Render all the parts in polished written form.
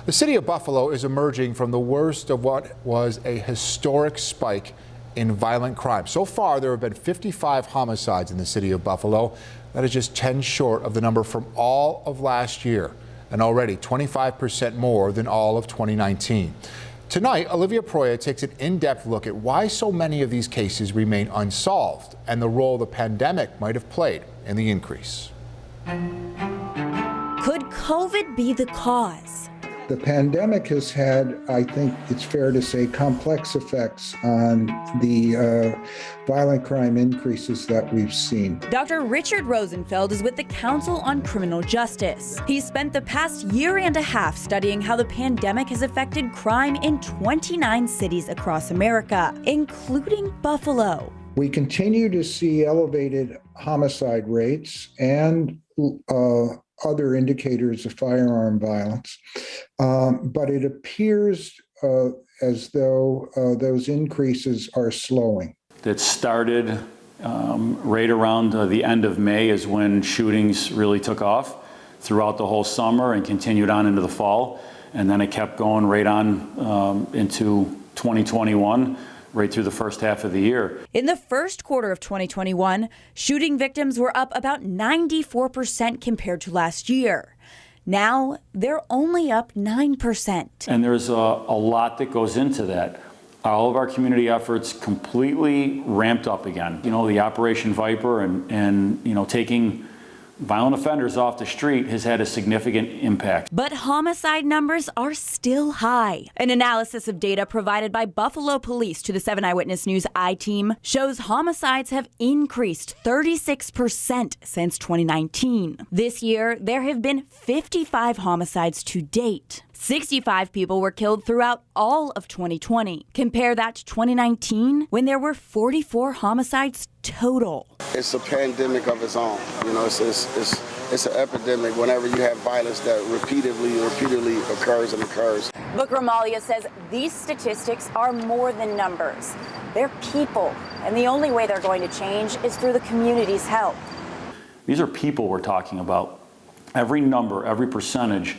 The city of Buffalo is emerging from the worst of what was a historic spike in violent crime. So far, there have been 55 homicides in the city of Buffalo. That is just 10 short of the number from all of last year, and already 25% more than all of 2019. Tonight, Olivia Proya takes an in-depth look at why so many of these cases remain unsolved and the role the pandemic might have played in the increase. Could COVID be the cause? The pandemic has had, I think it's fair to say, complex effects on the violent crime increases that we've seen. Dr. Richard Rosenfeld is with the Council on Criminal Justice. He spent the past year and a half studying how the pandemic has affected crime in 29 cities across America, including Buffalo. We continue to see elevated homicide rates and other indicators of firearm violence, but it appears as though those increases are slowing. That started right around the end of May is when shootings really took off throughout the whole summer and continued on into the fall, and then it kept going right on into 2021. Right through the first half of the year. In the first quarter of 2021, shooting victims were up about 94% compared to last year. Now, they're only up 9%. And there's a lot that goes into that. All of our community efforts completely ramped up again. You know, the Operation Viper and you know, taking violent offenders off the street has had a significant impact. But homicide numbers are still high. An analysis of data provided by Buffalo Police to the 7 Eyewitness News I-Team shows homicides have increased 36% since 2019. This year, there have been 55 homicides to date. 65 people were killed throughout all of 2020. Compare that to 2019, when there were 44 homicides total. It's a pandemic of its own. You know, it's an epidemic whenever you have violence that repeatedly occurs and occurs. But Gramalia says these statistics are more than numbers. They're people, and the only way they're going to change is through the community's help. These are people we're talking about. Every number, every percentage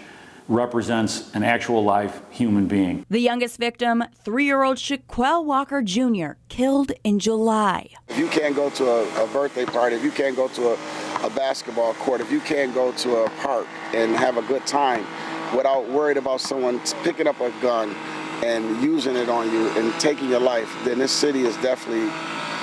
represents an actual live human being. The youngest victim, 3-year-old Shaquille Walker Jr., killed in July. If you can't go to a birthday party, if you can't go to a basketball court, if you can't go to a park and have a good time without worried about someone picking up a gun and using it on you and taking your life, then this city is definitely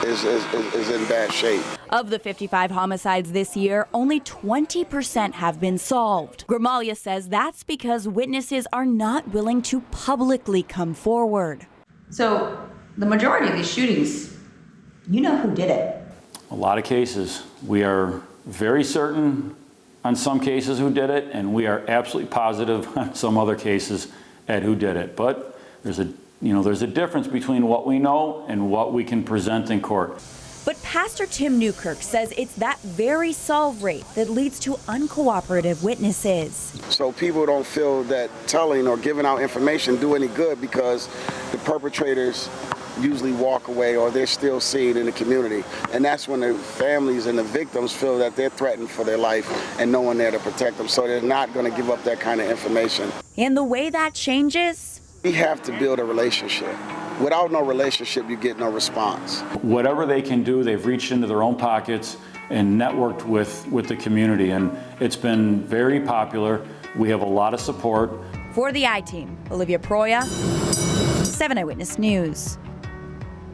is in bad shape. Of the 55 homicides this year, only 20% have been solved. Gramalia says that's because witnesses are not willing to publicly come forward. So the majority of these shootings, you know who did it. A lot of cases. We are very certain on some cases who did it, and we are absolutely positive on some other cases at who did it. But there's a difference between what we know and what we can present in court. But Pastor Tim Newkirk says it's that very solve rate that leads to uncooperative witnesses. So people don't feel that telling or giving out information do any good because the perpetrators usually walk away or they're still seen in the community. And that's when the families and the victims feel that they're threatened for their life and no one there to protect them. So they're not going to give up that kind of information. And the way that changes? We have to build a relationship. Without no relationship, you get no response. Whatever they can do, they've reached into their own pockets and networked with the community, and it's been very popular. We have a lot of support. For the I-Team, Olivia Proya, 7 Eyewitness News.